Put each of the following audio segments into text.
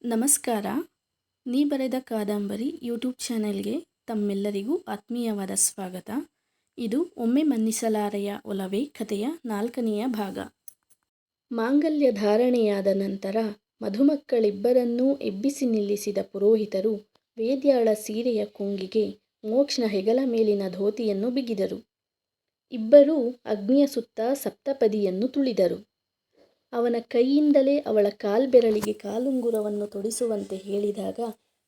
ನಮಸ್ಕಾರ. ನೀ ಬರೆದ ಕಾದಂಬರಿ ಯೂಟ್ಯೂಬ್ ಚಾನೆಲ್ಗೆ ತಮ್ಮೆಲ್ಲರಿಗೂ ಆತ್ಮೀಯವಾದ ಸ್ವಾಗತ. ಇದು ಒಮ್ಮೆ ಮನ್ನಿಸಲಾರೆಯ ಒಲವೇ ಕಥೆಯ 4ನೆಯ ಭಾಗ. ಮಾಂಗಲ್ಯ ಧಾರಣೆಯಾದ ನಂತರ ಮಧುಮಕ್ಕಳಿಬ್ಬರನ್ನೂ ಎಬ್ಬಿಸಿ ನಿಲ್ಲಿಸಿದ ಪುರೋಹಿತರು ವೇದ್ಯಾಳ ಸೀರೆಯ ಕೊಂಗಿಗೆ ಮೋಕ್ಷನ ಹೆಗಲ ಮೇಲಿನ ಧೋತಿಯನ್ನು ಬಿಗಿದರು. ಇಬ್ಬರೂ ಅಗ್ನಿಯ ಸುತ್ತ ಸಪ್ತಪದಿಯನ್ನು ತುಳಿದರು. ಅವನ ಕೈಯಿಂದಲೇ ಅವಳ ಕಾಲ್ಬೆರಳಿಗೆ ಕಾಲುಂಗುರವನ್ನು ತೊಡಿಸುವಂತೆ ಹೇಳಿದಾಗ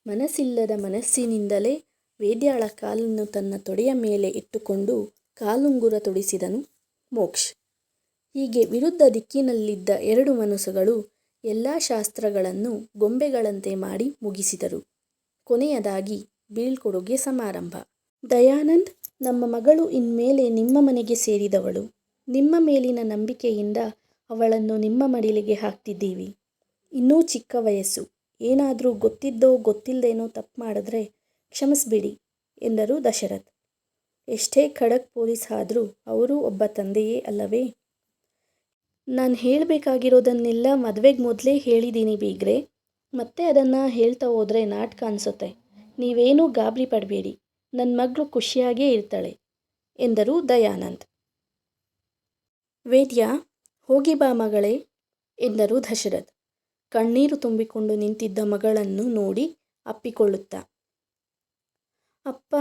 ಮನಸ್ಸಿಲ್ಲದ ಮನಸ್ಸಿನಿಂದಲೇ ವೇದ್ಯಾಳ ಕಾಲನ್ನು ತನ್ನ ತೊಡೆಯ ಮೇಲೆ ಇಟ್ಟುಕೊಂಡು ಕಾಲುಂಗುರ ತೊಡಿಸಿದನು ಮೋಕ್ಷ್. ಹೀಗೆ ವಿರುದ್ಧ ದಿಕ್ಕಿನಲ್ಲಿದ್ದ ಎರಡು ಮನಸ್ಸುಗಳು ಎಲ್ಲ ಶಾಸ್ತ್ರಗಳನ್ನು ಗೊಂಬೆಗಳಂತೆ ಮಾಡಿ ಮುಗಿಸಿದರು. ಕೊನೆಯದಾಗಿ ಬೀಳ್ಕೊಡುಗೆ ಸಮಾರಂಭ. ದಯಾನಂದ್, ನಮ್ಮ ಮಗಳು ಇನ್ಮೇಲೆ ನಿಮ್ಮ ಮನೆಗೆ ಸೇರಿದವಳು. ನಿಮ್ಮ ಮೇಲಿನ ನಂಬಿಕೆಯಿಂದ ಅವಳನ್ನು ನಿಮ್ಮ ಮಡಿಲಿಗೆ ಹಾಕ್ತಿದ್ದೀವಿ. ಇನ್ನೂ ಚಿಕ್ಕ ವಯಸ್ಸು, ಏನಾದರೂ ಗೊತ್ತಿದ್ದೋ ಗೊತ್ತಿಲ್ಲದೇನೋ ತಪ್ಪು ಮಾಡಿದ್ರೆ ಕ್ಷಮಿಸ್ಬಿಡಿ ಎಂದರು ದಶರಥ್. ಎಷ್ಟೇ ಖಡಕ್ ಪೊಲೀಸ್ ಆದರೂ ಅವರು ಒಬ್ಬ ತಂದೆಯೇ ಅಲ್ಲವೇ? ನಾನು ಹೇಳಬೇಕಾಗಿರೋದನ್ನೆಲ್ಲ ಮದುವೆಗೆ ಮೊದಲೇ ಹೇಳಿದ್ದೀನಿ ಬೀಗ್ರೆ. ಮತ್ತೆ ಅದನ್ನು ಹೇಳ್ತಾ ಹೋದರೆ ನಾಟಕ ಅನಿಸುತ್ತೆ. ನೀವೇನೂ ಗಾಬರಿ ಪಡಬೇಡಿ, ನನ್ನ ಮಗಳು ಖುಷಿಯಾಗೇ ಇರ್ತಾಳೆ ಎಂದರು ದಯಾನಂದ್. ವೇದ್ಯಾ, ಹೋಗಿ ಬಾ ಮಗಳೇ ಎಂದರು ದಶರಥ್ ಕಣ್ಣೀರು ತುಂಬಿಕೊಂಡು ನಿಂತಿದ್ದ ಮಗಳನ್ನು ನೋಡಿ ಅಪ್ಪಿಕೊಳ್ಳುತ್ತಾ. ಅಪ್ಪ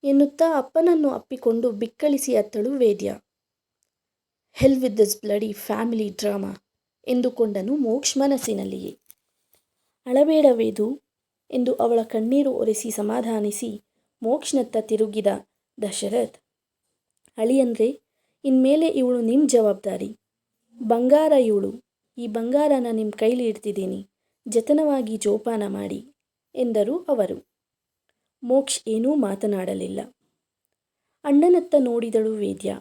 ಎನ್ನುತ್ತಾ ಅಪ್ಪನನ್ನು ಅಪ್ಪಿಕೊಂಡು ಬಿಕ್ಕಳಿಸಿ ಅತ್ತಳು Vedya. Hell with this bloody family drama ಎಂದುಕೊಂಡನು ಮೋಕ್ಷ್ ಮನಸ್ಸಿನಲ್ಲಿಯೇ. ಅಳಬೇಡ ವೇದು ಎಂದು ಅವಳ ಕಣ್ಣೀರು ಒರೆಸಿ ಸಮಾಧಾನಿಸಿ ಮೋಕ್ಷನತ್ತ ತಿರುಗಿದ ದಶರಥ್, ಅಳಿಯಂದ್ರೆ ಇನ್ಮೇಲೆ ಇವಳು ನಿಮ್ಮ ಜವಾಬ್ದಾರಿ. ಬಂಗಾರ ಇವಳು. ಈ ಬಂಗಾರನ ನಿಮ್ಮ ಕೈಲಿ ಇಡ್ತಿದ್ದೀನಿ, ಜತನವಾಗಿ ಜೋಪಾನ ಮಾಡಿ ಎಂದರು ಅವರು. ಮೋಕ್ಷ್ ಏನೂ ಮಾತನಾಡಲಿಲ್ಲ. ಅಣ್ಣನತ್ತ ನೋಡಿದಳು ವೇದ್ಯಾ.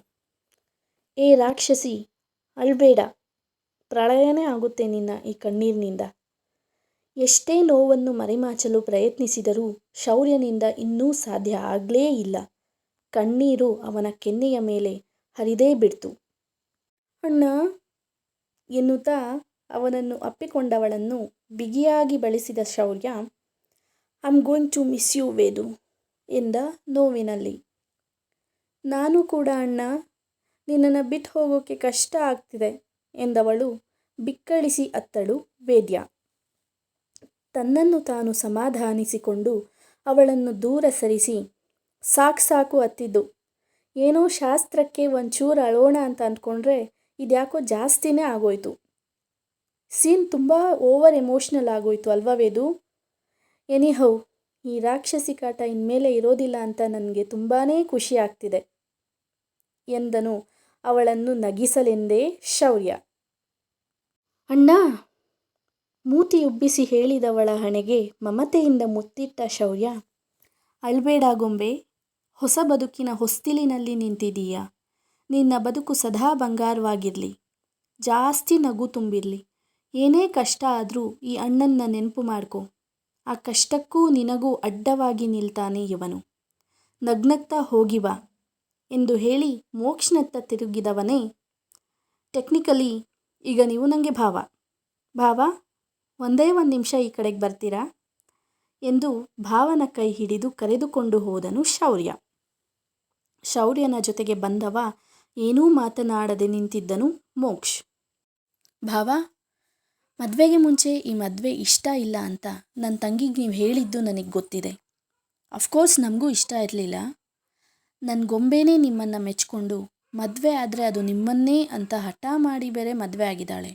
ಏ ರಾಕ್ಷಸಿ, ಅಳ್ಬೇಡ, ಪ್ರಳಯನೇ ಆಗುತ್ತೆ ನಿನ್ನ ಈ ಕಣ್ಣೀರಿನಿಂದ. ಎಷ್ಟೇ ನೋವನ್ನು ಮರೆಮಾಚಲು ಪ್ರಯತ್ನಿಸಿದರೂ ಶೌರ್ಯನಿಂದ ಇನ್ನೂ ಸಾಧ್ಯ ಆಗಲೇ ಇಲ್ಲ. ಕಣ್ಣೀರು ಅವನ ಕೆನ್ನೆಯ ಮೇಲೆ ಹರಿದೇ ಬಿಡ್ತು. ಅಣ್ಣ ಎನ್ನುತ್ತಾ ಅವನನ್ನು ಅಪ್ಪಿಕೊಂಡವಳನ್ನು ಬಿಗಿಯಾಗಿ ಬಳಸಿದ Shaurya, I am going to miss you Vedu ಎಂದ ನೋವಿನಲ್ಲಿ. ನಾನು ಕೂಡ ಅಣ್ಣ, ನಿನ್ನನ್ನು ಬಿಟ್ಟು ಹೋಗೋಕ್ಕೆ ಕಷ್ಟ ಆಗ್ತಿದೆ ಎಂದವಳು ಬಿಕ್ಕಳಿಸಿ ಅತ್ತಳು ವೇದ್ಯಾ. ತನ್ನನ್ನು ತಾನು ಸಮಾಧಾನಿಸಿಕೊಂಡು ಅವಳನ್ನು ದೂರ ಸರಿಸಿ, ಸಾಕು ಅತ್ತಿದ್ದು, ಏನೋ ಶಾಸ್ತ್ರಕ್ಕೆ ಒಂಚೂರು ಅಳೋಣ ಅಂತ ಅಂದ್ಕೊಂಡ್ರೆ ಇದ್ಯಾಕೋ ಜಾಸ್ತಿನೇ ಆಗೋಯ್ತು. ಸೀನ್ ತುಂಬ ಓವರ್ ಎಮೋಷ್ನಲ್ ಆಗೋಯ್ತು ಅಲ್ವಾ ವೇದು? ಎನಿಹೌ, ಈ ರಾಕ್ಷಸಿ ಕಾಟ ಇನ್ಮೇಲೆ ಇರೋದಿಲ್ಲ ಅಂತ ನನಗೆ ತುಂಬಾ ಖುಷಿ ಆಗ್ತಿದೆ ಎಂದನು ಅವಳನ್ನು ನಗಿಸಲೆಂದೇ ಶೌರ್ಯ. ಅಣ್ಣ, ಮೂತಿ ಉಬ್ಬಿಸಿ ಹೇಳಿದವಳ ಹಣೆಗೆ ಮಮತೆಯಿಂದ ಮುತ್ತಿಟ್ಟ ಶೌರ್ಯ, ಅಳ್ಬೇಡ ಗೊಂಬೆ, ಹೊಸ ಬದುಕಿನ ಹೊಸ್ತಿಲಿನಲ್ಲಿ ನಿಂತಿದೀಯ. ನಿನ್ನ ಬದುಕು ಸದಾ ಬಂಗಾರವಾಗಿರಲಿ, ಜಾಸ್ತಿ ನಗು ತುಂಬಿರಲಿ. ಏನೇ ಕಷ್ಟ ಆದರೂ ಈ ಅಣ್ಣನ ನೆನಪು ಮಾಡ್ಕೊ. ಆ ಕಷ್ಟಕ್ಕೂ ನಿನಗೂ ಅಡ್ಡವಾಗಿ ನಿಲ್ತಾನೆ ಇವನು. ನಗ್ನಗ್ತಾ ಹೋಗಿ ಬಾ ಎಂದು ಹೇಳಿ ಮೋಕ್ಷನತ್ತ ತಿರುಗಿದವನೇ, ಟೆಕ್ನಿಕಲಿ ಈಗ ನೀವು ನನಗೆ ಭಾವ ಒಂದೇ ಒಂದು ನಿಮಿಷ ಈ ಕಡೆಗೆ ಬರ್ತೀರಾ ಎಂದು ಭಾವನ ಕೈ ಹಿಡಿದು ಕರೆದುಕೊಂಡು ಹೋದನು ಶೌರ್ಯ. ಶೌರ್ಯನ ಜೊತೆಗೆ ಬಂದವ ಏನೂ ಮಾತನಾಡದೆ ನಿಂತಿದ್ದನು ಮೋಕ್ಷ್. ಭಾವ, ಮದುವೆಗೆ ಮುಂಚೆ ಈ ಮದುವೆ ಇಷ್ಟ ಇಲ್ಲ ಅಂತ ನನ್ನ ತಂಗಿಗೆ ನೀವು ಹೇಳಿದ್ದು ನನಗೆ ಗೊತ್ತಿದೆ. ಅಫ್ಕೋರ್ಸ್ ನಮಗೂ ಇಷ್ಟ ಇರಲಿಲ್ಲ. ನನ್ನ ಗೊಂಬೆನೇ ನಿಮ್ಮನ್ನು ಮೆಚ್ಕೊಂಡು ಮದುವೆ ಆದರೆ ಅದು ನಿಮ್ಮನ್ನೇ ಅಂತ ಹಠ ಮಾಡಿ ಬೇರೆ ಮದುವೆ ಆಗಿದ್ದಾಳೆ.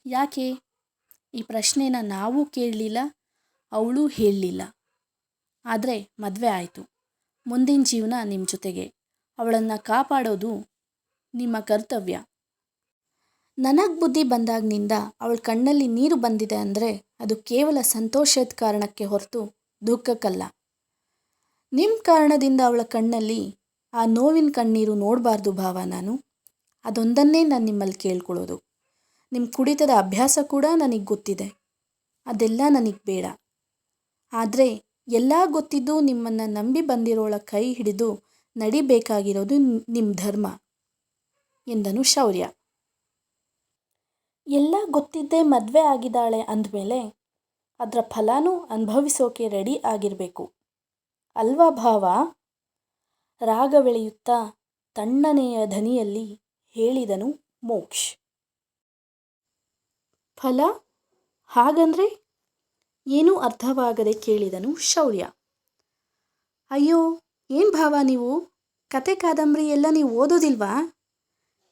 ಯಾಕೆ? ಈ ಪ್ರಶ್ನೆನ ನಾವು ಕೇಳಲಿಲ್ಲ, ಅವಳು ಹೇಳಲಿಲ್ಲ. ಆದರೆ ಮದುವೆ ಆಯಿತು. ಮುಂದಿನ ಜೀವನ ನಿಮ್ಮ ಜೊತೆಗೆ. ಅವಳನ್ನು ಕಾಪಾಡೋದು ನಿಮ್ಮ ಕರ್ತವ್ಯ. ನನಗೆ ಬುದ್ಧಿ ಬಂದಾಗಿನಿಂದ ಅವಳ ಕಣ್ಣಲ್ಲಿ ನೀರು ಬಂದಿದೆ ಅಂದರೆ ಅದು ಕೇವಲ ಸಂತೋಷದ ಕಾರಣಕ್ಕೆ ಹೊರತು ದುಃಖಕ್ಕಲ್ಲ. ನಿಮ್ಮ ಕಾರಣದಿಂದ ಅವಳ ಕಣ್ಣಲ್ಲಿ ಆ ನೋವಿನ ಕಣ್ಣೀರು ನೋಡಬಾರ್ದು ಭಾವ ನಾನು. ಅದೊಂದನ್ನೇ ನಾನು ನಿಮ್ಮಲ್ಲಿ ಕೇಳ್ಕೊಳ್ಳೋದು. ನಿಮ್ಮ ಕುಡಿತದ ಅಭ್ಯಾಸ ಕೂಡ ನನಗೆ ಗೊತ್ತಿದೆ. ಅದೆಲ್ಲ ನನಗೆ ಬೇಡ. ಆದರೆ ಎಲ್ಲ ಗೊತ್ತಿದ್ದು ನಿಮ್ಮನ್ನು ನಂಬಿ ಬಂದಿರೋಳ ಕೈ ಹಿಡಿದು ನಡಿಬೇಕಾಗಿರೋದು ನಿಮ್ಮ ಧರ್ಮ ಎಂದನು ಶೌರ್ಯ. ಎಲ್ಲ ಗೊತ್ತಿದ್ದೇ ಮದುವೆ ಆಗಿದ್ದಾಳೆ ಅಂದಮೇಲೆ ಅದರ ಫಲನೂ ಅನುಭವಿಸೋಕೆ ರೆಡಿ ಆಗಿರಬೇಕು ಅಲ್ವಾ ಭಾವ? ರಾಗವೆಳೆಯುತ್ತಾ ತಣ್ಣನೆಯ ಧ್ವನಿಯಲ್ಲಿ ಹೇಳಿದನು ಮೋಕ್ಷ್. ಫಲ? ಹಾಗಂದ್ರೆ? ಏನೂ ಅರ್ಥವಾಗದೆ ಕೇಳಿದನು ಶೌರ್ಯ. ಅಯ್ಯೋ, ಏನು ಭಾವ ನೀವು? ಕತೆ ಕಾದಂಬರಿ ಎಲ್ಲ ನೀವು ಓದೋದಿಲ್ವಾ?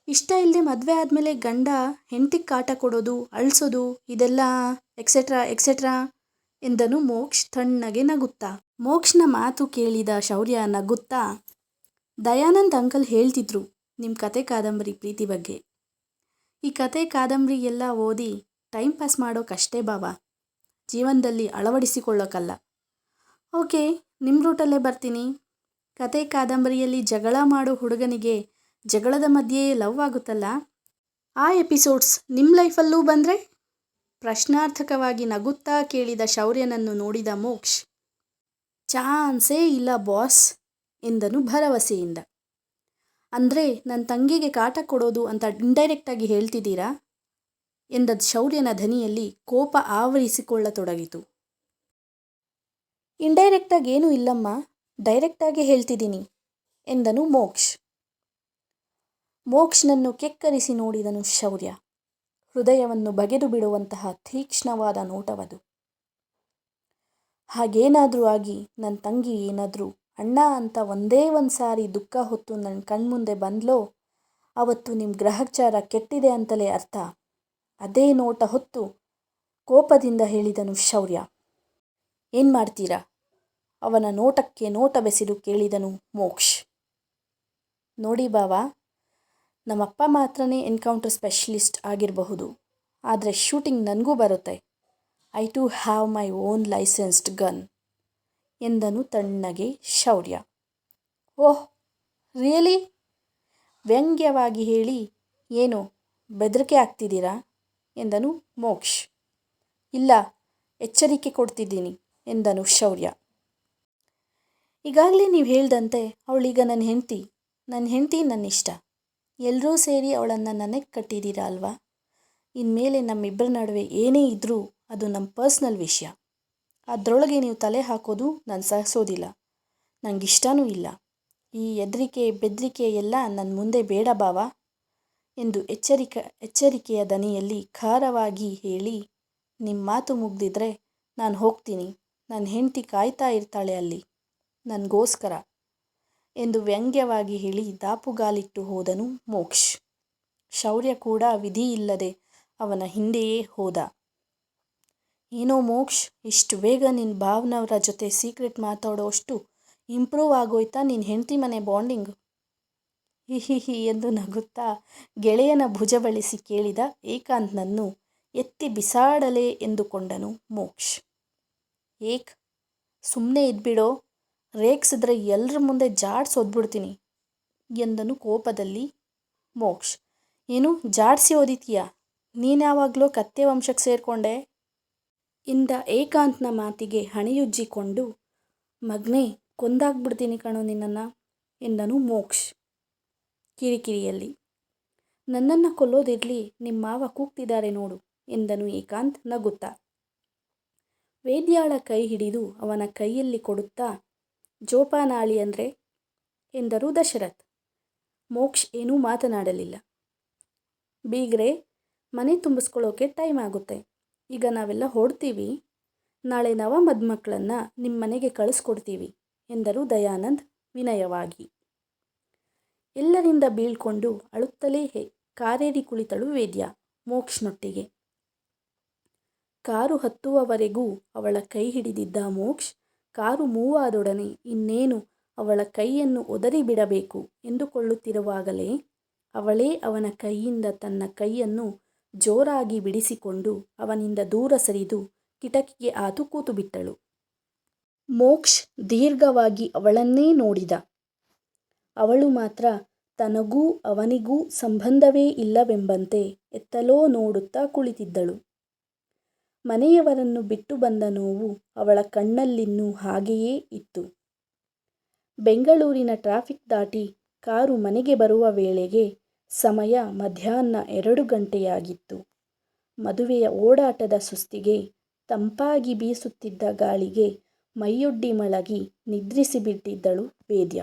ಇಷ್ಟ ಇಲ್ಲದೆ ಮದುವೆ ಆದಮೇಲೆ ಗಂಡ ಹೆಂಡತಿಗೆ ಕಾಟ ಕೊಡೋದು, ಅಳಿಸೋದು, ಇದೆಲ್ಲ ಎಕ್ಸೆಟ್ರಾ ಎಕ್ಸೆಟ್ರಾ ಎಂದನು ಮೋಕ್ಷ್ ತಣ್ಣಗೆ ನಗುತ್ತಾ. ಮೋಕ್ಷನ ಮಾತು ಕೇಳಿದ ಶೌರ್ಯ ನಗುತ್ತಾ, ದಯಾನಂದ್ ಅಂಕಲ್ ಹೇಳ್ತಿದ್ರು ನಿಮ್ಮ ಕತೆ ಕಾದಂಬರಿ ಪ್ರೀತಿ ಬಗ್ಗೆ. ಈ ಕತೆ ಕಾದಂಬರಿ ಎಲ್ಲ ಓದಿ ಟೈಮ್ ಪಾಸ್ ಮಾಡೋಕ್ಕಷ್ಟೇ ಬಾವ, ಜೀವನದಲ್ಲಿ ಅಳವಡಿಸಿಕೊಳ್ಳೋಕ್ಕಲ್ಲ. ಓಕೆ, ನಿಮ್ಮ ರೂಟಲ್ಲೇ ಬರ್ತೀನಿ. ಕತೆ ಕಾದಂಬರಿಯಲ್ಲಿ ಜಗಳ ಮಾಡೋ ಹುಡುಗನಿಗೆ ಜಗಳದ ಮಧ್ಯೆಯೇ ಲವ್ ಆಗುತ್ತಲ್ಲ, ಆ ಎಪಿಸೋಡ್ಸ್ ನಿಮ್ಮ ಲೈಫಲ್ಲೂ ಬಂದರೆ? ಪ್ರಶ್ನಾರ್ಥಕವಾಗಿ ನಗುತ್ತಾ ಕೇಳಿದ ಶೌರ್ಯನನ್ನು ನೋಡಿದ ಮೋಕ್ಷ್, ಚಾನ್ಸೇ ಇಲ್ಲ ಬಾಸ್ ಎಂದನು ಭರವಸೆಯಿಂದ. ಅಂದರೆ ನನ್ನ ತಂಗಿಗೆ ಕಾಟ ಕೊಡೋದು ಅಂತ ಇಂಡೈರೆಕ್ಟಾಗಿ ಹೇಳ್ತಿದ್ದೀರಾ ಎಂದ ಶೌರ್ಯನ ಧ್ವನಿಯಲ್ಲಿ ಕೋಪ ಆವರಿಸಿಕೊಳ್ಳತೊಡಗಿತು. ಇಂಡೈರೆಕ್ಟಾಗಿ ಏನೂ ಇಲ್ಲಮ್ಮ, ಡೈರೆಕ್ಟಾಗಿ ಹೇಳ್ತಿದ್ದೀನಿ ಎಂದನು ಮೋಕ್ಷ್. ಮೋಕ್ಷನನ್ನು ಕೆಕ್ಕರಿಸಿ ನೋಡಿದನು ಶೌರ್ಯ. ಹೃದಯವನ್ನು ಬಗೆದು ಬಿಡುವಂತಹ ತೀಕ್ಷ್ಣವಾದ ನೋಟವದು. ಹಾಗೇನಾದರೂ ಆಗಿ ನನ್ನ ತಂಗಿ ಏನಾದರೂ ಅಣ್ಣ ಅಂತ ಒಂದೇ ಒಂದು ಸಾರಿ ದುಃಖ ಹೊತ್ತು ನನ್ನ ಕಣ್ಮುಂದೆ ಬಂದ್ಲೋ, ಅವತ್ತು ನಿಮ್ಮ ಗ್ರಹಚಾರ ಕೆಟ್ಟಿದೆ ಅಂತಲೇ ಅರ್ಥ. ಅದೇ ನೋಟ ಹೊತ್ತು ಕೋಪದಿಂದ ಹೇಳಿದನು ಶೌರ್ಯ. ಏನು ಮಾಡ್ತೀರಾ? ಅವನ ನೋಟಕ್ಕೆ ನೋಟ ಬೆಸೆದು ಕೇಳಿದನು ಮೋಕ್ಷ್. ನೋಡಿ ಬಾವ, ನಮ್ಮಪ್ಪ ಮಾತ್ರನೇ ಎನ್ಕೌಂಟರ್ ಸ್ಪೆಷಲಿಸ್ಟ್ ಆಗಿರಬಹುದು, ಆದರೆ ಶೂಟಿಂಗ್ ನನಗೂ ಬರುತ್ತೆ. I too have my own licensed gun ಎಂದನು ತಣ್ಣಗೆ ಶೌರ್ಯ. ಓಹ್ ರಿಯಲಿ? ವ್ಯಂಗ್ಯವಾಗಿ ಹೇಳಿ ಏನು ಬೆದರಿಕೆ ಆಗ್ತಿದ್ದೀರಾ ಎಂದನು ಮೋಕ್ಷ್. ಇಲ್ಲ, ಎಚ್ಚರಿಕೆ ಕೊಡ್ತಿದ್ದೀನಿ ಎಂದನು ಶೌರ್ಯ. ಈಗಾಗಲೇ ನೀವು ಹೇಳ್ದಂತೆ ಅವಳೀಗ ನನ್ನ ಹೆಂಡತಿ ನನ್ನ ಇಷ್ಟ. ಎಲ್ಲರೂ ಸೇರಿ ಅವಳನ್ನು ನನಗೆ ಕಟ್ಟಿದ್ದೀರಾ ಅಲ್ವಾ? ಇನ್ಮೇಲೆ ನಮ್ಮಿಬ್ಬರ ನಡುವೆ ಏನೇ ಇದ್ದರೂ ಅದು ನಮ್ಮ ಪರ್ಸ್ನಲ್ ವಿಷಯ. ಅದರೊಳಗೆ ನೀವು ತಲೆ ಹಾಕೋದು ನಾನು ಸಹಿಸೋದಿಲ್ಲ, ನನಗಿಷ್ಟನೂ ಇಲ್ಲ. ಈ ಬೆದರಿಕೆ ಎಲ್ಲ ನನ್ನ ಮುಂದೆ ಬೇಡ ಬಾವ ಎಂದು ಎಚ್ಚರಿಕೆಯ ದನಿಯಲ್ಲಿ ಖಾರವಾಗಿ ಹೇಳಿ, ನಿಮ್ಮ ಮಾತು ಮುಗ್ದಿದ್ರೆ ನಾನು ಹೋಗ್ತೀನಿ, ನನ್ನ ಹೆಂಡತಿ ಕಾಯ್ತಾ ಇರ್ತಾಳೆ ಅಲ್ಲಿ ನನಗೋಸ್ಕರ ಎಂದು ವ್ಯಂಗ್ಯವಾಗಿ ಹೇಳಿ ದಾಪುಗಾಲಿಟ್ಟು ಹೋದನು ಮೋಕ್ಷ್. ಶೌರ್ಯ ಕೂಡ ವಿಧಿಯಿಲ್ಲದೆ ಅವನ ಹಿಂದೆಯೇ ಹೋದ. ಏನೋ ಮೋಕ್ಷ್, ಇಷ್ಟು ಬೇಗ ನಿನ್ನ ಭಾವನವರ ಜೊತೆ ಸೀಕ್ರೆಟ್ ಮಾತಾಡೋಷ್ಟು ಇಂಪ್ರೂವ್ ಆಗೋಯ್ತಾ ನಿನ್ನ ಹೆಂಡತಿ ಮನೆ ಬಾಂಡಿಂಗ್? ಹಿಹಿಹಿ ಎಂದು ನಗುತ್ತಾ ಗೆಳೆಯನ ಭುಜ ಬಳಿಸಿ ಕೇಳಿದ ಏಕಾಂತ್ನನ್ನು ಎತ್ತಿ ಬಿಸಾಡಲೇ ಎಂದುಕೊಂಡನು ಮೋಕ್ಷ್. ಏಕ್, ಸುಮ್ಮನೆ ಇದ್ಬಿಡೋ, ರೇಗ್ಸಿದ್ರೆ ಎಲ್ಲರ ಮುಂದೆ ಜಾಡ್ಸೋದ್ಬಿಡ್ತೀನಿ ಎಂದನು ಕೋಪದಲ್ಲಿ ಮೋಕ್ಷ್. ಏನು ಜಾಡ್ಸಿ ಓದಿತೀಯಾ? ನೀನ್ಯಾವಾಗಲೋ ಕತ್ತೆ ವಂಶಕ್ಕೆ ಸೇರಿಕೊಂಡೆ ಇಂದ ಏಕಾಂತ್ನ ಮಾತಿಗೆ ಹಣೆಯುಜ್ಜಿಕೊಂಡು, ಮಗ್ನೇ ಕೊಂದಾಗ್ಬಿಡ್ತೀನಿ ಕಣೋ ನಿನ್ನನ್ನು ಎಂದನು ಮೋಕ್ಷ್ ಕಿರಿಕಿರಿಯಲ್ಲಿ. ನನ್ನನ್ನು ಕೊಲ್ಲೋದಿರಲಿ, ನಿಮ್ಮ ಮಾವ ಕೂಗ್ತಿದ್ದಾರೆ ನೋಡು ಎಂದನು ಏಕಾಂತ್ ನಗುತ್ತಾ. ವೇದ್ಯಾಳ ಕೈ ಹಿಡಿದು ಅವನ ಕೈಯಲ್ಲಿ ಕೊಡುತ್ತಾ, ಜೋಪಾನಾಳಿ ಅಂದರೆ ಎಂದರು ದಶರಥ್. ಮೋಕ್ಷ್ ಏನೂ ಮಾತನಾಡಲಿಲ್ಲ. ಬೀಗ್ರೆ, ಮನೆ ತುಂಬಿಸ್ಕೊಳ್ಳೋಕೆ ಟೈಮ್ ಆಗುತ್ತೆ, ಈಗ ನಾವೆಲ್ಲ ಹೊರಡ್ತೀವಿ, ನಾಳೆ ನವ ಮದುಮಕ್ಕಳನ್ನು ನಿಮ್ಮ ಮನೆಗೆ ಕಳಿಸ್ಕೊಡ್ತೀವಿ ಎಂದರು ದಯಾನಂದ್ ವಿನಯವಾಗಿ. ಎಲ್ಲರಿಂದ ಬೀಳ್ಕೊಂಡು ಅಳುತ್ತಲೇ ಕಾರೇರಿ ಕುಳಿತಳು ವೇದ್ಯ ಮೋಕ್ಷನೊಟ್ಟಿಗೆ. ಕಾರು ಹತ್ತುವವರೆಗೂ ಅವಳ ಕೈ ಹಿಡಿದಿದ್ದ ಮೋಕ್ಷ್ ಕಾರು ಮೂವಾದೊಡನೆ ಇನ್ನೇನು ಅವಳ ಕೈಯನ್ನು ಒದರಿ ಬಿಡಬೇಕು ಎಂದುಕೊಳ್ಳುತ್ತಿರುವಾಗಲೇ ಅವಳೇ ಅವನ ಕೈಯಿಂದ ತನ್ನ ಕೈಯನ್ನು ಜೋರಾಗಿ ಬಿಡಿಸಿಕೊಂಡು ಅವನಿಂದ ದೂರ ಸರಿದು ಕಿಟಕಿಗೆ ಆತು ಕೂತುಬಿಟ್ಟಳು. ಮೋಕ್ಷ್ ದೀರ್ಘವಾಗಿ ಅವಳನ್ನೇ ನೋಡಿದ. ಅವಳು ಮಾತ್ರ ತನಗೂ ಅವನಿಗೂ ಸಂಬಂಧವೇ ಇಲ್ಲವೆಂಬಂತೆ ಎತ್ತಲೋ ನೋಡುತ್ತಾ ಕುಳಿತಿದ್ದಳು. ಮನೆಯವರನ್ನು ಬಿಟ್ಟು ಬಂದ ನೋವು ಅವಳ ಕಣ್ಣಲ್ಲಿನ್ನೂ ಹಾಗೆಯೇ ಇತ್ತು. ಬೆಂಗಳೂರಿನ ಟ್ರಾಫಿಕ್ ದಾಟಿ ಕಾರು ಮನೆಗೆ ಬರುವ ವೇಳೆಗೆ ಸಮಯ ಮಧ್ಯಾಹ್ನ 2 ಗಂಟೆಯಾಗಿತ್ತು. ಮದುವೆಯ ಓಡಾಟದ ಸುಸ್ತಿಗೆ ತಂಪಾಗಿ ಬೀಸುತ್ತಿದ್ದ ಗಾಳಿಗೆ ಮೈಯೊಡ್ಡಿ ಮಲಗಿ ನಿದ್ರಿಸಿಬಿಟ್ಟಿದ್ದಳು ವೇದ್ಯ.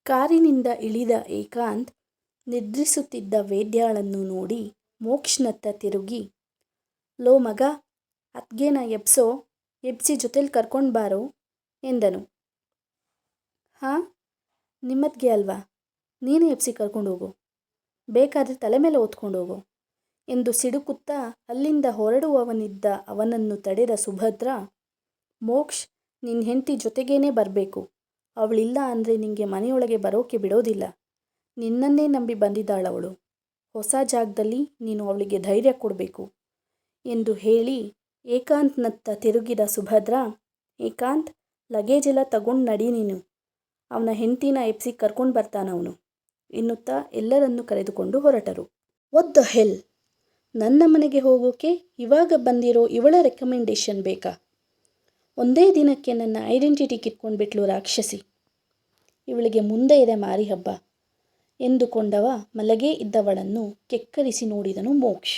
ಕಾರಿನಿಂದ ಇಳಿದ ಏಕಾಂತ್ ನಿದ್ರಿಸುತ್ತಿದ್ದ ವೇದ್ಯಾಳನ್ನು ನೋಡಿ ಮೋಕ್ಷನತ್ತ ತಿರುಗಿ, ಲೋ ಮಗ, ಅತ್ಗೆನ ಎಬ್ಸಿ ಜೊತೆಲಿ ಕರ್ಕೊಂಡು ಬಾರೋ ಎಂದನು. ಹಾಂ, ನಿಮ್ಮತ್ಗೆ ಅಲ್ವಾ, ನೀನೇ ಎಬ್ಸಿ ಕರ್ಕೊಂಡು ಹೋಗು, ಬೇಕಾದರೆ ತಲೆ ಮೇಲೆ ಹೊತ್ಕೊಂಡು ಹೋಗು ಎಂದು ಸಿಡುಕುತ್ತಾ ಅಲ್ಲಿಂದ ಹೊರಡುವವನಿದ್ದ ಅವನನ್ನು ತಡೆದ ಸುಭದ್ರ, ಮೋಕ್ಷ್, ನಿನ್ನ ಹೆಂಡತಿ ಜೊತೆಗೇನೆ ಬರಬೇಕು, ಅವಳಿಲ್ಲ ಅಂದರೆ ನಿನಗೆ ಮನೆಯೊಳಗೆ ಬರೋಕೆ ಬಿಡೋದಿಲ್ಲ, ನಿನ್ನನ್ನೇ ನಂಬಿ ಬಂದಿದ್ದಾಳವಳು, ಹೊಸ ಜಾಗದಲ್ಲಿ ನೀನು ಅವಳಿಗೆ ಧೈರ್ಯ ಕೊಡಬೇಕು ಎಂದು ಹೇಳಿ ಏಕಾಂತ್ನತ್ತ ತಿರುಗಿದ ಸುಭದ್ರ, ಏಕಾಂತ್, ಲಗೇಜೆಲ್ಲ ತಗೊಂಡು ನಡಿ ನೀನು, ಅವನ ಹೆಂಡತಿನ ಎಬ್ಸಿ ಕರ್ಕೊಂಡು ಬರ್ತಾನವನು ಎನ್ನುತ್ತಾ ಎಲ್ಲರನ್ನೂ ಕರೆದುಕೊಂಡು ಹೊರಟರು. ವಾಟ್ ದ ಹೆಲ್, ನನ್ನ ಮನೆಗೆ ಹೋಗೋಕೆ ಇವಾಗ ಬಂದಿರೋ ಇವಳ ರೆಕಮೆಂಡೇಶನ್ ಬೇಕಾ? ಒಂದೇ ದಿನಕ್ಕೆ ನನ್ನ ಐಡೆಂಟಿಟಿ ಕಿತ್ಕೊಂಡ್ಬಿಟ್ಲು ರಾಕ್ಷಸಿ, ಇವಳಿಗೆ ಮುಂದೆ ಇದೆ ಮಾರಿ ಹಬ್ಬ ಎಂದುಕೊಂಡವ ಮಲಗೇ ಇದ್ದವಳನ್ನು ಕೆಕ್ಕರಿಸಿ ನೋಡಿದನು ಮೋಕ್ಷ್.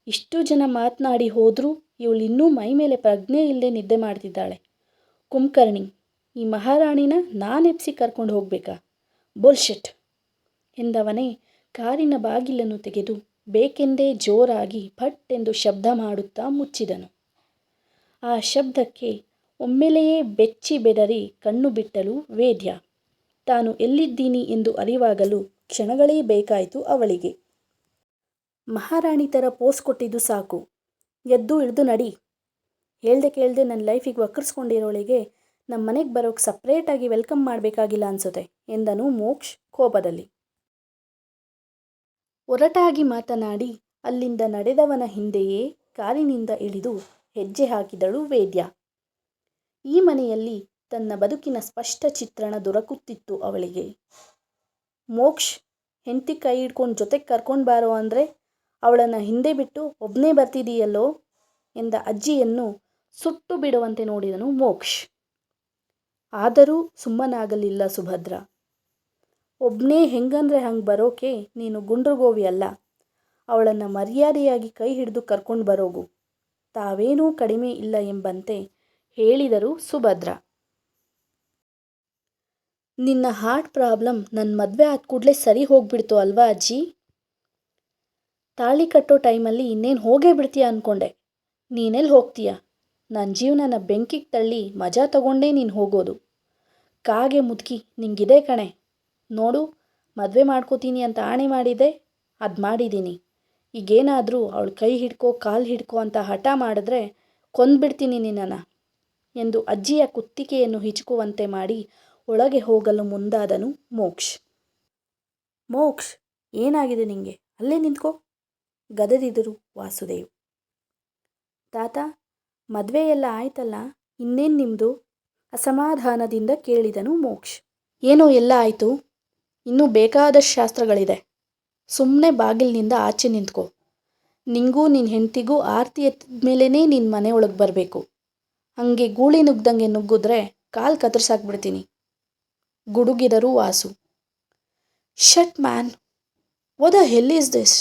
ಇಷ್ಟು ಜನ ಮಾತನಾಡಿ ಹೋದರೂ ಇವಳಿನ್ನೂ ಮೈ ಮೇಲೆ ಪ್ರಜ್ಞೆ ಇಲ್ಲದೆ ನಿದ್ದೆ ಮಾಡ್ತಿದ್ದಾಳೆ. ಕುಂಭಕರ್ಣಿ, ಈ ಮಹಾರಾಣಿನ ನಾನೆಬ್ಸಿ ಕರ್ಕೊಂಡು ಹೋಗಬೇಕಾ? ಬುಲ್ಶಿಟ್ ಎಂದವನೇ ಕಾರಿನ ಬಾಗಿಲನ್ನು ತೆಗೆದು ಬೇಕೆಂದೇ ಜೋರಾಗಿ ಭಟ್ ಎಂದು ಶಬ್ದ ಮಾಡುತ್ತಾ ಮುಚ್ಚಿದನು. ಆ ಶಬ್ದಕ್ಕೆ ಒಮ್ಮೆಲೆಯೇ ಬೆಚ್ಚಿ ಬೆದರಿ ಕಣ್ಣು ಬಿಟ್ಟಳು ವೇದ್ಯ. ತಾನು ಎಲ್ಲಿದ್ದೀನಿ ಎಂದು ಅರಿವಾಗಲು ಕ್ಷಣಗಳೇ ಬೇಕಾಯಿತು ಅವಳಿಗೆ. ಮಹಾರಾಣಿ ಥರ ಪೋಸ್ ಕೊಟ್ಟಿದ್ದು ಸಾಕು, ಎದ್ದು ಇಳಿದು ನಡಿ. ಹೇಳ್ದೆ ಕೇಳದೆ ನನ್ನ ಲೈಫಿಗೆ ವಕ್ರಿಸ್ಕೊಂಡಿರೋಳಿಗೆ ನಮ್ಮ ಮನೆಗೆ ಬರೋಕ್ಕೆ ಸಪ್ರೇಟಾಗಿ ವೆಲ್ಕಮ್ ಮಾಡಬೇಕಾಗಿಲ್ಲ ಅನಿಸುತ್ತೆ ಎಂದನು ಮೋಕ್ಷ್ ಕೋಪದಲ್ಲಿ. ಒರಟಾಗಿ ಮಾತನಾಡಿ ಅಲ್ಲಿಂದ ನಡೆದವನ ಹಿಂದೆಯೇ ಕಾರಿನಿಂದ ಇಳಿದು ಹೆಜ್ಜೆ ಹಾಕಿದಳು ವೇದ್ಯ. ಈ ಮನೆಯಲ್ಲಿ ತನ್ನ ಬದುಕಿನ ಸ್ಪಷ್ಟ ಚಿತ್ರಣ ದೊರಕುತ್ತಿತ್ತು ಅವಳಿಗೆ. ಮೋಕ್ಷ್, ಹೆಂಡತಿ ಕೈ ಹಿಡ್ಕೊಂಡು ಜೊತೆಗೆ ಕರ್ಕೊಂಡು ಬಾರೋ ಅಂದರೆ ಅವಳನ್ನು ಹಿಂದೆ ಬಿಟ್ಟು ಒಬ್ಬನೇ ಬರ್ತಿದೀಯಲ್ಲೋ ಎಂದ ಅಜ್ಜಿಯನ್ನು ಸುಟ್ಟು ಬಿಡುವಂತೆ ನೋಡಿದನು ಮೋಕ್ಷ್. ಆದರೂ ಸುಮ್ಮನಾಗಲಿಲ್ಲ ಸುಭದ್ರ. ಒಬ್ಬನೇ ಹೆಂಗಂದ್ರೆ ಹಂಗೆ ಬರೋಕೆ ನೀನು ಗುಂಡ್ರುಗೋವಿ ಅಲ್ಲ, ಅವಳನ್ನು ಮರ್ಯಾದೆಯಾಗಿ ಕೈ ಹಿಡಿದು ಕರ್ಕೊಂಡು ಬರೋಗು, ತಾವೇನೂ ಕಡಿಮೆ ಇಲ್ಲ ಎಂಬಂತೆ ಹೇಳಿದರು ಸುಭದ್ರ. ನಿನ್ನ ಹಾರ್ಟ್ ಪ್ರಾಬ್ಲಮ್ ನನ್ನ ಮದುವೆ ಆದ ಕೂಡಲೇ ಸರಿ ಹೋಗ್ಬಿಡ್ತು ಅಲ್ವಾ ಅಜ್ಜಿ? ತಾಳಿ ಕಟ್ಟೋ ಟೈಮಲ್ಲಿ ಇನ್ನೇನು ಹೋಗೇ ಬಿಡ್ತೀಯ ಅಂದ್ಕೊಂಡೆ. ನೀನೆಲ್ಲಿ ಹೋಗ್ತೀಯ? ನನ್ನ ಜೀವನನ ಬೆಂಕಿಗೆ ತಳ್ಳಿ ಮಜಾ ತಗೊಂಡೇ ನೀನು ಹೋಗೋದು. ಕಾಗೆ ಮುದುಕಿ ನಿಂಗಿದೆ ಕಣೆ. ನೋಡು, ಮದುವೆ ಮಾಡ್ಕೋತೀನಿ ಅಂತ ಆಣೆ ಮಾಡಿದೆ, ಅದು ಮಾಡಿದ್ದೀನಿ. ಈಗೇನಾದರೂ ಅವಳು ಕೈ ಹಿಡ್ಕೋ ಕಾಲು ಹಿಡ್ಕೋ ಅಂತ ಹಠ ಮಾಡಿದ್ರೆ ಕೊಂದ್ಬಿಡ್ತೀನಿ ನಿನ್ನನ್ನು ಎಂದು ಅಜ್ಜಿಯ ಕುತ್ತಿಗೆಯನ್ನು ಹಿಚುಕುವಂತೆ ಮಾಡಿ ಒಳಗೆ ಹೋಗಲು ಮುಂದಾದನು ಮೋಕ್ಷ್. ಮೋಕ್ಷ್, ಏನಾಗಿದೆ ನಿಂಗೆ? ಅಲ್ಲೇ ನಿಂತ್ಕೋ ಗದರಿದರು ವಾಸುದೇವ್. ತಾತ, ಮದುವೆ ಎಲ್ಲ ಆಯ್ತಲ್ಲ, ಇನ್ನೇನು ನಿಮ್ಮದು? ಅಸಮಾಧಾನದಿಂದ ಕೇಳಿದನು ಮೋಕ್ಷ್. ಏನೋ ಎಲ್ಲ ಆಯಿತು, ಇನ್ನೂ ಬೇಕಾದಷ್ಟು ಶಾಸ್ತ್ರಗಳಿದೆ. ಸುಮ್ಮನೆ ಬಾಗಿಲಿನಿಂದ ಆಚೆ ನಿಂತ್ಕೋ. ನಿಂಗೂ ನಿನ್ನ ಹೆಂಡತಿಗೂ ಆರತಿ ಎತ್ತಿದ ಮೇಲೇ ನಿನ್ನ ಮನೆಯೊಳಗೆ ಬರಬೇಕು. ಹಂಗೆ ಗೂಳಿ ನುಗ್ದಂಗೆ ನುಗ್ಗಿದ್ರೆ ಕಾಲು ಕತ್ತರಿಸಾಕ್ಬಿಡ್ತೀನಿ ಗುಡುಗಿದರು Vasu. Shut man, what the hell is this?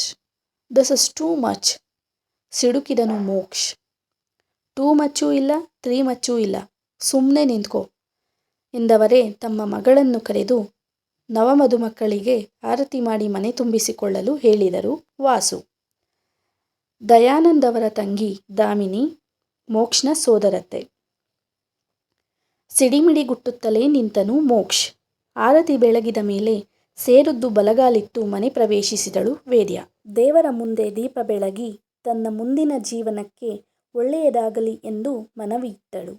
This is too much ಸಿಡುಕಿದನು ಮೋಕ್ಷ್. ಟೂ ಮಚ್ಚೂ ಇಲ್ಲ, 3 ಮಚ್ಚೂ ಇಲ್ಲ, ಸುಮ್ಮನೆ ನಿಂತ್ಕೋ ಎಂದವರೇ ತಮ್ಮ ಮಗಳನ್ನು ಕರೆದು ನವಮಧುಮಕ್ಕಳಿಗೆ ಆರತಿ ಮಾಡಿ ಮನೆ ತುಂಬಿಸಿಕೊಳ್ಳಲು ಹೇಳಿದರು ವಾಸು. ದಯಾನಂದ್ ಅವರ ತಂಗಿ ದಾಮಿನಿ ಮೋಕ್ಷನ ಸೋದರತ್ತೆ. ಸಿಡಿಮಿಡಿಗುಟ್ಟುತ್ತಲೇ ನಿಂತನು ಮೋಕ್ಷ್. ಆರತಿ ಬೆಳಗಿದ ಮೇಲೆ ಸೇರುದ್ದು ಬಲಗಾಲಿಟ್ಟು ಮನೆ ಪ್ರವೇಶಿಸಿದಳು ವೇದ್ಯ. ದೇವರ ಮುಂದೆ ದೀಪ ಬೆಳಗಿ ತನ್ನ ಮುಂದಿನ ಜೀವನಕ್ಕೆ ಒಳ್ಳೆಯದಾಗಲಿ ಎಂದು ಮನವಿ ಇಟ್ಟಳು.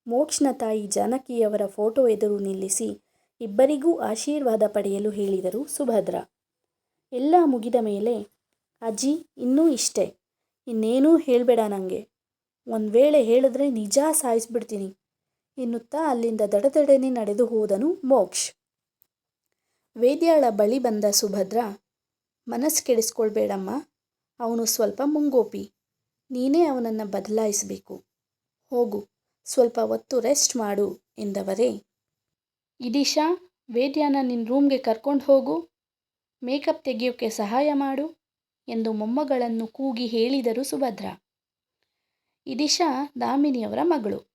ಮೋಕ್ಷನ ತಾಯಿ ಜಾನಕಿಯವರ ಫೋಟೋ ಎದುರು ನಿಲ್ಲಿಸಿ ಇಬ್ಬರಿಗೂ ಆಶೀರ್ವಾದ ಪಡೆಯಲು ಹೇಳಿದರು ಸುಭದ್ರ. ಎಲ್ಲ ಮುಗಿದ ಮೇಲೆ, ಅಜ್ಜಿ ಇನ್ನೂ ಇಷ್ಟೇ, ಇನ್ನೇನೂ ಹೇಳಬೇಡ ನನಗೆ, ಒಂದು ವೇಳೆ ಹೇಳಿದ್ರೆ ನಿಜ ಸಾಯಿಸ್ಬಿಡ್ತೀನಿ ಎನ್ನುತ್ತಾ ಅಲ್ಲಿಂದ ದಡದಡನೆ ನಡೆದು ಹೋದನು ಮೋಕ್ಷ್. ವೇದ್ಯಾಳ ಬಳಿ ಬಂದ ಸುಭದ್ರ, ಮನಸ್ಸು ಕೆಡಿಸ್ಕೊಳ್ಬೇಡಮ್ಮ, ಅವನು ಸ್ವಲ್ಪ ಮುಂಗೋಪಿ, ನೀನೇ ಅವನನ್ನು ಬದಲಾಯಿಸಬೇಕು. ಹೋಗು, ಸ್ವಲ್ಪ ಹೊತ್ತು ರೆಸ್ಟ್ ಮಾಡು ಎಂದವರೇ, ಇದೀಶಾ, ವೇದ್ಯಾನ ನಿನ್ನ ರೂಮ್ಗೆ ಕರ್ಕೊಂಡು ಹೋಗು, ಮೇಕಪ್ ತೆಗೆಯೋಕ್ಕೆ ಸಹಾಯ ಮಾಡು ಎಂದು ಮೊಮ್ಮಗಳನ್ನು ಕೂಗಿ ಹೇಳಿದರು ಸುಭದ್ರ. ಇದಿಶಾ ದಾಮಿನಿಯವರ ಮಗಳು.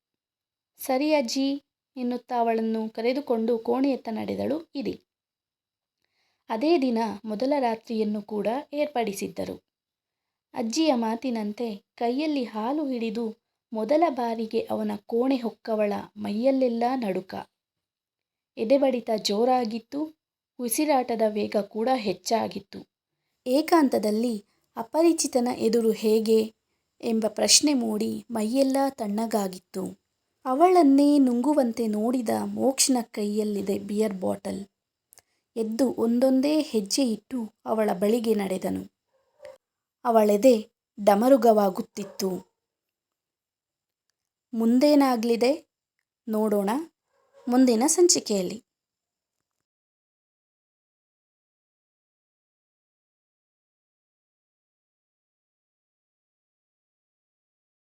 ಸರಿ ಅಜ್ಜಿ ಎನ್ನುತ್ತಾ ಅವಳನ್ನು ಕರೆದುಕೊಂಡು ಕೋಣೆಯತ್ತ ನಡೆದಳು ಇದಿ. ಅದೇ ದಿನ ಮೊದಲ ರಾತ್ರಿಯನ್ನು ಕೂಡ ಏರ್ಪಡಿಸಿದ್ದರು. ಅಜ್ಜಿಯ ಮಾತಿನಂತೆ ಕೈಯಲ್ಲಿ ಹಾಲು ಹಿಡಿದು ಮೊದಲ ಬಾರಿಗೆ ಅವನ ಕೋಣೆ ಹೊಕ್ಕವಳ ಮೈಯಲ್ಲೆಲ್ಲ ನಡುಕ. ಎದೆಬಡಿತ ಜೋರಾಗಿತ್ತು, ಉಸಿರಾಟದ ವೇಗ ಕೂಡ ಹೆಚ್ಚಾಗಿತ್ತು. ಏಕಾಂತದಲ್ಲಿ ಅಪರಿಚಿತನ ಎದುರು ಹೇಗೆ ಎಂಬ ಪ್ರಶ್ನೆ ಮೂಡಿ ಮೈಯೆಲ್ಲ ತಣ್ಣಗಾಗಿತ್ತು. ಅವಳನ್ನೇ ನುಂಗುವಂತೆ ನೋಡಿದ ಮೋಕ್ಷನ ಕೈಯಲ್ಲಿದೆ ಬಿಯರ್ ಬಾಟಲ್. ಎದ್ದು ಒಂದೊಂದೇ ಹೆಜ್ಜೆ ಇಟ್ಟು ಅವಳ ಬಳಿಗೆ ನಡೆದನು. ಅವಳೆದೆ ಡಮರುಗವಾಗುತ್ತಿತ್ತು. ಮುಂದೇನಾಗಲಿದೆ ನೋಡೋಣ ಮುಂದಿನ ಸಂಚಿಕೆಯಲ್ಲಿ.